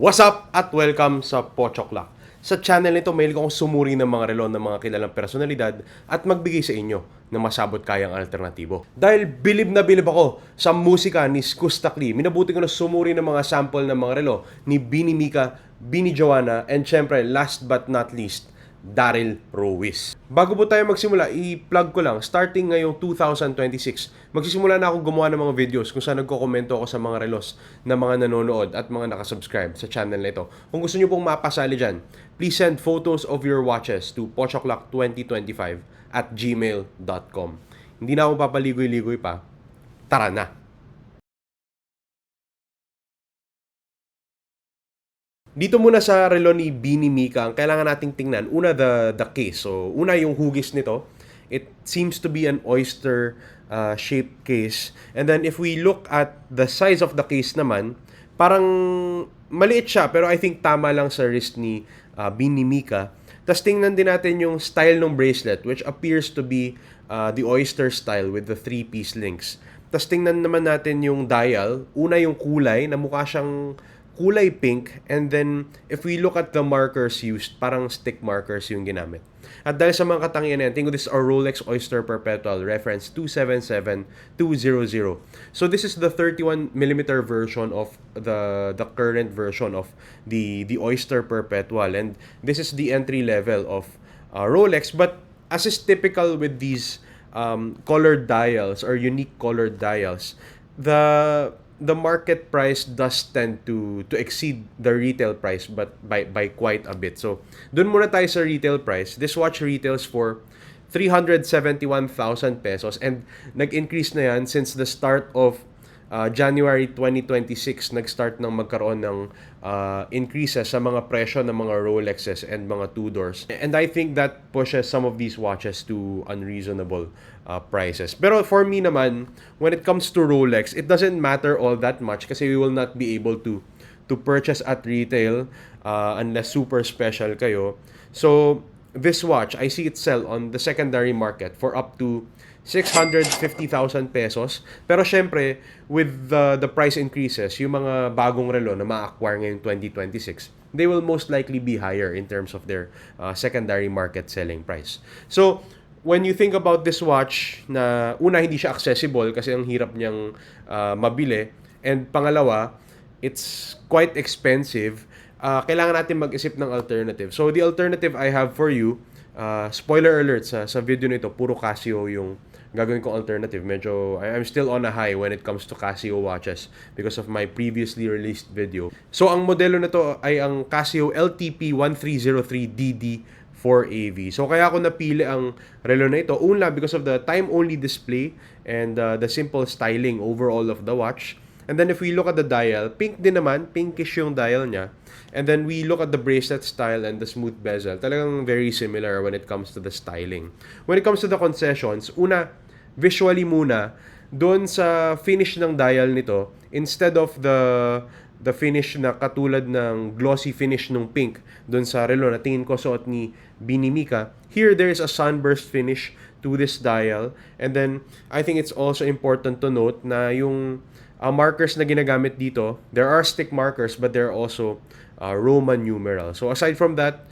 What's up at welcome sa Pochoklak. Sa channel nito, mahilig akong sumuri ng mga relo ng mga kilalang personalidad at magbigay sa inyo ng masabot kayang alternatibo. Dahil bilib na bilib ako sa musika ni Skustakli, minabuti ko na sumuri ng mga sample ng mga relo ni Bini Mika, Bini Joanna, and syempre last but not least, Daryl Ruiz. Bago po tayo magsimula, i-plug ko lang, starting ngayong 2026, magsisimula na ako gumawa ng mga videos kung saan nagko-komento ako sa mga relos na mga nanonood at mga nakasubscribe sa channel na ito. Kung gusto nyo pong mapasali dyan, please send photos of your watches to pochoklak2025@gmail.com. Hindi na ako papaligoy-ligoy pa. Tara na! Dito muna sa relo ni Bini Mika, ang kailangan nating tingnan, una the case. So, una yung hugis nito. It seems to be an oyster shaped case. And then if we look at the size of the case naman, parang maliit siya pero I think tama lang sa wrist ni Bini Mika. Tapos tingnan din natin yung style ng bracelet which appears to be the oyster style with the 3-piece links. Tapos tingnan naman natin yung dial. Una yung kulay na mukha siyang kulay pink, and then if we look at the markers used, parang stick markers yung ginamit. At dahil sa mga katangian na yan, tingin ko this is a Rolex Oyster Perpetual reference 277200. So this is the 31mm version of the current version of the Oyster Perpetual, and this is the entry level of Rolex. But as is typical with these colored dials or unique colored dials, the market price does tend to exceed the retail price but by quite a bit. So, dun muna tayo sa retail price. This watch retails for 371,000 pesos and nag-increase na yan since the start of January 2026. Nag-start nang magkaroon ng increases sa mga presyo ng mga Rolexes and mga Tudors. And I think that pushes some of these watches to unreasonable prices. Pero for me naman, when it comes to Rolex, it doesn't matter all that much kasi we will not be able to purchase at retail unless super special kayo. So, this watch, I see it sell on the secondary market for up to 650,000 pesos. Pero syempre, with the price increases, yung mga bagong relo na ma-acquire ngayong 2026, they will most likely be higher in terms of their secondary market selling price. So, when you think about this watch, na una, hindi siya accessible kasi ang hirap niyang mabili. And pangalawa, it's quite expensive. Kailangan natin mag-isip ng alternative. So, the alternative I have for you, spoiler alert sa video nito, puro Casio yung gagawin kong alternative. Medyo, I'm still on a high when it comes to Casio watches because of my previously released video. So, ang modelo na to ay ang Casio LTP1303DD 4AV. So, kaya ako napili ang relo na ito. Una, because of the time-only display and the simple styling overall of the watch. And then if we look at the dial, pink din naman, pinkish yung dial niya. And then we look at the bracelet style and the smooth bezel. Talagang very similar when it comes to the styling. When it comes to the concessions, una, visually muna, doon sa finish ng dial nito, instead of the finish na katulad ng glossy finish ng pink doon sa relo na tingin ko suot ni Bini Mika, here there is a sunburst finish to this dial. And then I think it's also important to note na yung markers na ginagamit dito, there are stick markers but there are also Roman numeral. So aside from that,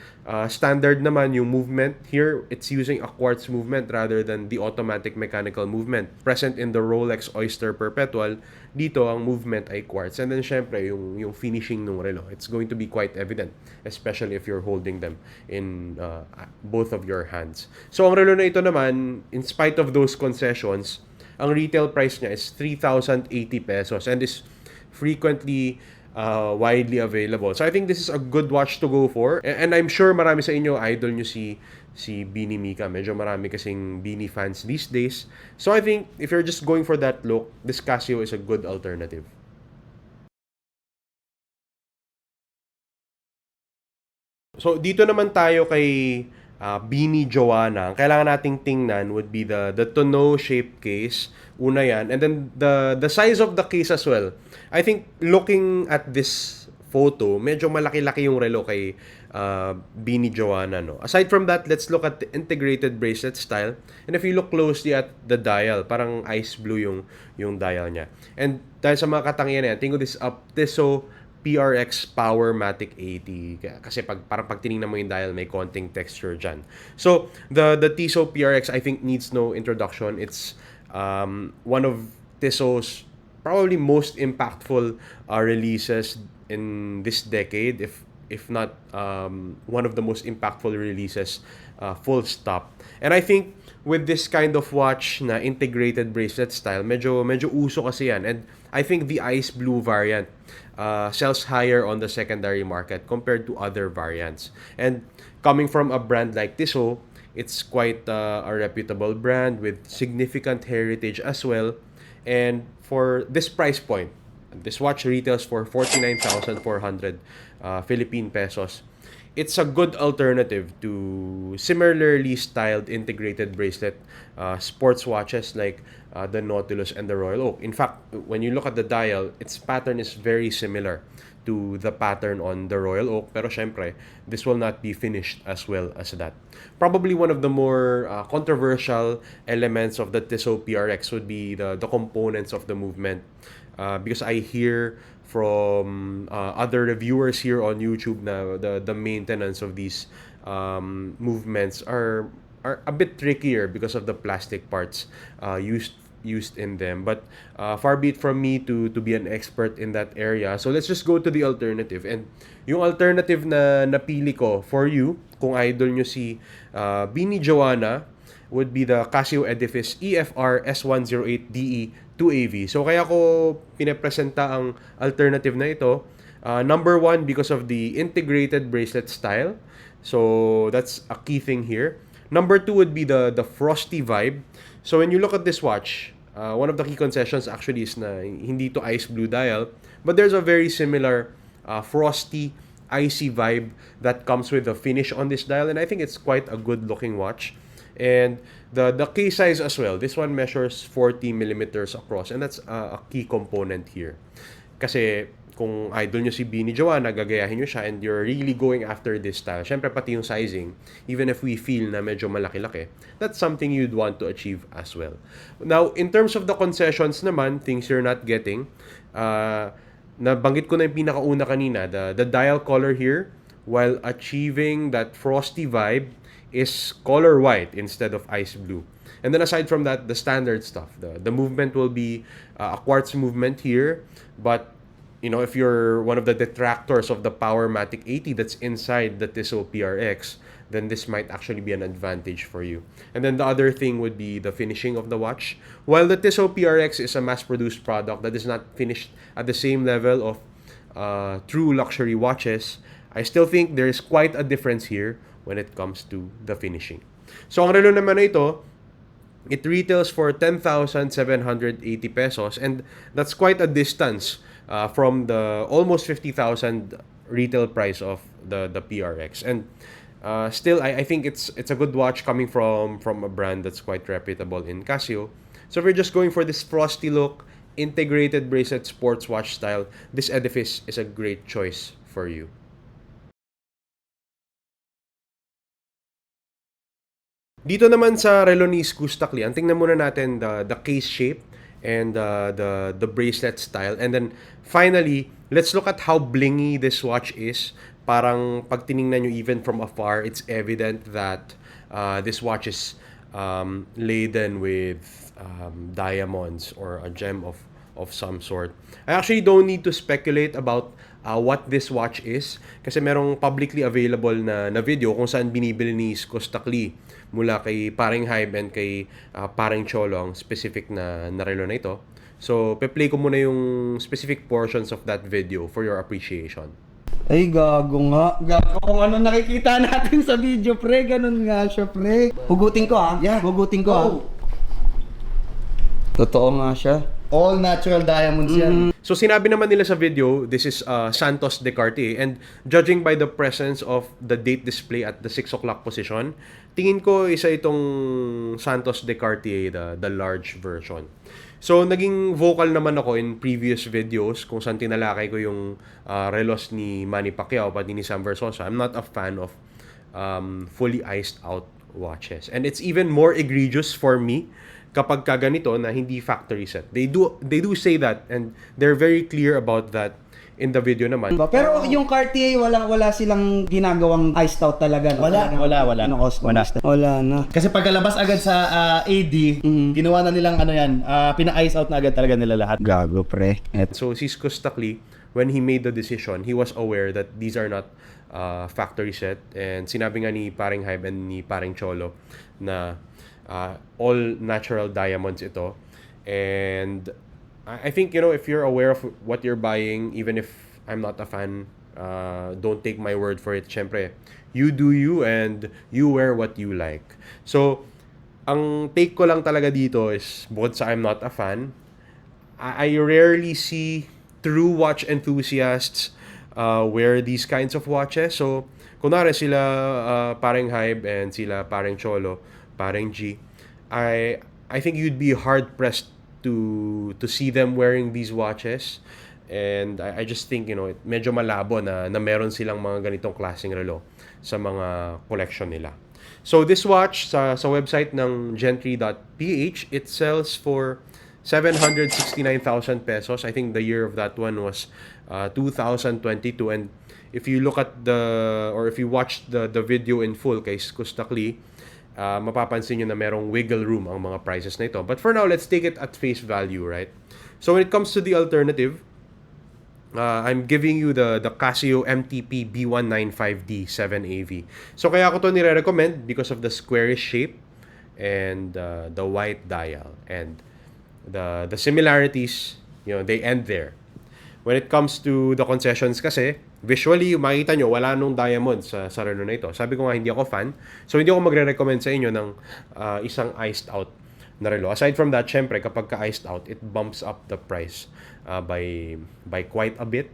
standard naman yung movement. Here, it's using a quartz movement rather than the automatic mechanical movement present in the Rolex Oyster Perpetual. Dito, ang movement ay quartz. And then, syempre, yung finishing ng relo. It's going to be quite evident, especially if you're holding them in both of your hands. So, ang relo na ito naman, in spite of those concessions, ang retail price niya is 3,080 pesos and is frequently widely available. So I think this is a good watch to go for. And I'm sure marami sa inyo idol nyo si Bini Mika. Medyo marami kasing Bini fans these days. So I think if you're just going for that look, this Casio is a good alternative. So dito naman tayo kay Bini Joanna. Ang kailangan nating tingnan would be the tonneau shaped case. Una yan. And then the size of the case as well. I think looking at this photo, medyo malaki-laki yung relo kay Bini Joanna. No? Aside from that, let's look at the integrated bracelet style. And if you look closely at the dial, parang ice blue yung dial niya. And dahil sa mga katangian na yan, tingin ko this is a Tissot PRX Powermatic 80. Kasi parang pag tinignan mo yung dial, may konting texture dyan. So, the Tissot PRX, I think, needs no introduction. It's one of Tissot's probably most impactful releases in this decade, if not one of the most impactful releases, full stop. And I think with this kind of watch na integrated bracelet style, medyo uso kasi yan. And I think the ice blue variant sells higher on the secondary market compared to other variants. And coming from a brand like Tissot, it's quite a reputable brand with significant heritage as well. And for this price point, this watch retails for 49,400 Philippine pesos. It's a good alternative to similarly styled integrated bracelet sports watches like the Nautilus and the Royal Oak. In fact, when you look at the dial, its pattern is very similar to the pattern on the Royal Oak. Pero syempre, this will not be finished as well as that. Probably one of the more controversial elements of the Tissot PRX would be the components of the movement. Because I hear from other reviewers here on YouTube na the maintenance of these movements are a bit trickier because of the plastic parts used in them. But far be it from me to be an expert in that area. So let's just go to the alternative. And yung alternative na napili ko for you, kung idol nyo si Bini Joanna, would be the Casio Edifice EFR S108DE 2AV. So kaya ko pinepresenta ang alternative na ito. Number one, because of the integrated bracelet style. So that's a key thing here. Number two would be the frosty vibe. So when you look at this watch, one of the key concessions actually is na hindi to ice blue dial, but there's a very similar frosty, icy vibe that comes with the finish on this dial, and I think it's quite a good looking watch. And the case size as well. This one measures 40 millimeters across, and that's a key component here. Kasi kung idol nyo si Bini Joanna, gagayahin nyo siya, and you're really going after this style. Syempre pati yung sizing, even if we feel na medyo malaki-laki, that's something you'd want to achieve as well. Now, in terms of the concessions naman, things you're not getting, nabanggit ko na yung pinakauna kanina, the dial color here, while achieving that frosty vibe, is color white instead of ice blue. And then aside from that, the standard stuff. The movement will be a quartz movement here, but you know, if you're one of the detractors of the Powermatic 80 that's inside the Tissot PRX, then this might actually be an advantage for you. And then the other thing would be the finishing of the watch. While the Tissot PRX is a mass-produced product that is not finished at the same level of true luxury watches, I still think there is quite a difference here when it comes to the finishing. So ang relo naman na ito, it retails for 10,780 pesos, and that's quite a distance from the almost 50,000 retail price of the PRX. And still, I think it's a good watch coming from a brand that's quite reputable in Casio. So if you're just going for this frosty look, integrated bracelet sports watch style, this Edifice is a great choice for you. Dito naman sa relo ni Gustaklian, tingnan muna natin the case shape and the bracelet style. And then finally, let's look at how blingy this watch is. Parang pag tiningnan nyo even from afar, it's evident that this watch is laden with diamonds or a gem of some sort. I actually don't need to speculate about what this watch is kasi merong publicly available na video kung saan binibili ni Gustakli mula kay Paring Hybe and kay Paring Cholong specific na relo na ito. So, pe-play ko muna yung specific portions of that video for your appreciation. Ay, gago nga. Gago kung ano nakikita natin sa video, pre. Ganun nga siya, pre. Hugutin ko, ha? Yeah. Hugutin ko, ha? Totoo nga siya. All natural diamonds yan. So sinabi naman nila sa video, this is Santos de Cartier, and judging by the presence of the date display at the 6 o'clock position, tingin ko isa itong Santos de Cartier, the large version. So naging vocal naman ako in previous videos kung saan tinalakay ko yung relos ni Manny Pacquiao pati ni Sam Versosa. I'm not a fan of fully iced out watches. And it's even more egregious for me kapag ka ganito na hindi factory set. They do say that, and they're very clear about that in the video naman. Pero yung Cartier, wala silang ginagawang iced out talaga. No? Wala. Wala na. Kasi pagkalabas agad sa AD, ginawa na nilang pina-ice out na agad talaga nila lahat. Gago, pre. So Cisco Stockley, when he made the decision, he was aware that these are not factory set, and sinabi nga ni Paring Hybe and ni Paring Cholo na all natural diamonds ito. And I think, if you're aware of what you're buying, even if I'm not a fan, don't take my word for it. Syempre, you do you, and you wear what you like. So, ang take ko lang talaga dito is, bukod sa I'm not a fan, I rarely see true watch enthusiasts wear these kinds of watches. So, kunwari sila Paring Hybe and sila Paring Cholo, Paring G, I think you'd be hard pressed to see them wearing these watches. And I just think, medyo malabo na meron silang mga ganitong klaseng relo sa mga collection nila. So this watch sa website ng gentry.ph, it sells for 769,000 pesos. I think the year of that one was 2022. And if you look at if you watch the video in full kay Kustakli, mapapansin nyo na merong wiggle room ang mga prices na ito. But for now, let's take it at face value, right? So when it comes to the alternative, I'm giving you the Casio MTP B195D 7AV. So kaya ko to nire-recommend because of the squarish shape and the white dial, and the similarities, they end there. When it comes to the concessions kasi, visually, makikita nyo, wala nung diamond sa relo na ito. Sabi ko nga, hindi ako fan. So, hindi ako magre-recommend sa inyo ng isang iced out na relo. Aside from that, syempre, kapag ka-iced out, it bumps up the price by quite a bit.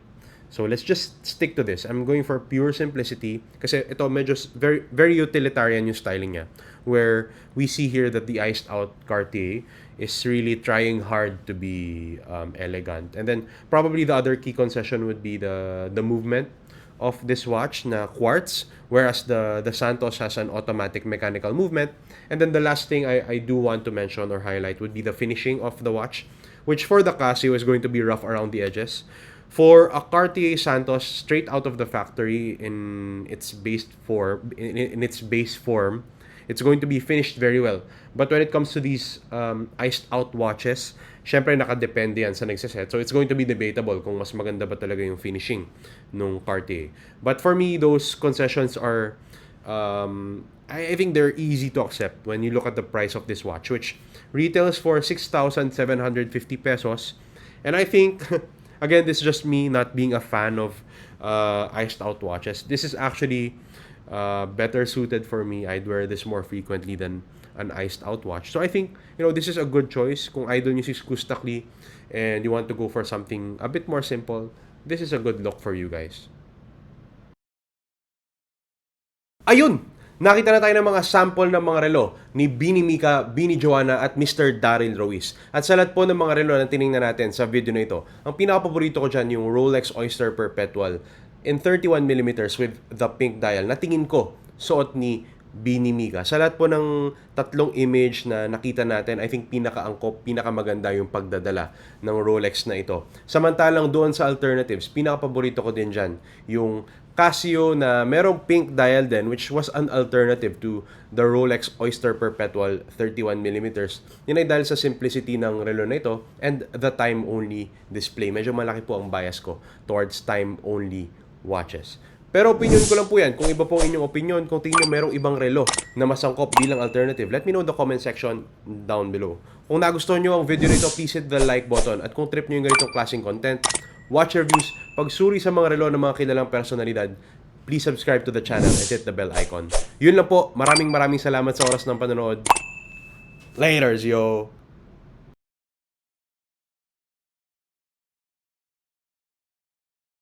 So, let's just stick to this. I'm going for pure simplicity kasi ito medyo very, very utilitarian yung styling niya. Where we see here that the iced out Cartier is really trying hard to be elegant. And then probably the other key concession would be the movement of this watch na quartz, whereas the Santos has an automatic mechanical movement. And then the last thing I do want to mention or highlight would be the finishing of the watch, which for the Casio is going to be rough around the edges. For a Cartier Santos straight out of the factory in its base form, it's going to be finished very well. But when it comes to these iced out watches, syempre nakadepende yan sa nagsiset. So it's going to be debatable kung mas maganda ba talaga yung finishing nung Cartier. But for me, those concessions are, I think they're easy to accept when you look at the price of this watch, which retails for 6,750 pesos. And I think, again, this is just me not being a fan of iced out watches. This is actually better suited for me. I'd wear this more frequently than an iced out watch. So I think, this is a good choice. Kung idol nyo si Kustakli and you want to go for something a bit more simple, this is a good look for you guys. Ayun! Nakita na tayo ng mga sample ng mga relo ni Bini Mika, Bini Joanna at Mr. Daryl Ruiz. At sa lahat po ng mga relo na tinignan natin sa video na ito, ang pinaka-paborito ko dyan yung Rolex Oyster Perpetual in 31mm with the pink dial na tingin ko suot ni Bini Mika. Sa lahat po ng tatlong image na nakita natin, I think pinaka-angkop, pinaka-maganda yung pagdadala ng Rolex na ito. Samantalang doon sa alternatives, pinaka-paborito ko din dyan yung Casio na merong pink dial din, which was an alternative to the Rolex Oyster Perpetual 31mm. Yun ay dahil sa simplicity ng relo na ito and the time-only display. Medyo malaki po ang bias ko towards time-only watches. Pero opinion ko lang po yan. Kung iba po ang inyong opinion, kung tingin nyo merong ibang relo na masangkop bilang alternative, let me know in the comment section down below. Kung nagustuhan nyo ang video nito, please hit the like button. At kung trip nyo yung ganitong klaseng content, watch reviews, pagsuri sa mga relo ng mga kilalang personalidad, please subscribe to the channel and hit the bell icon. Yun lang po. Maraming salamat sa oras ng panonood. Laters, yo!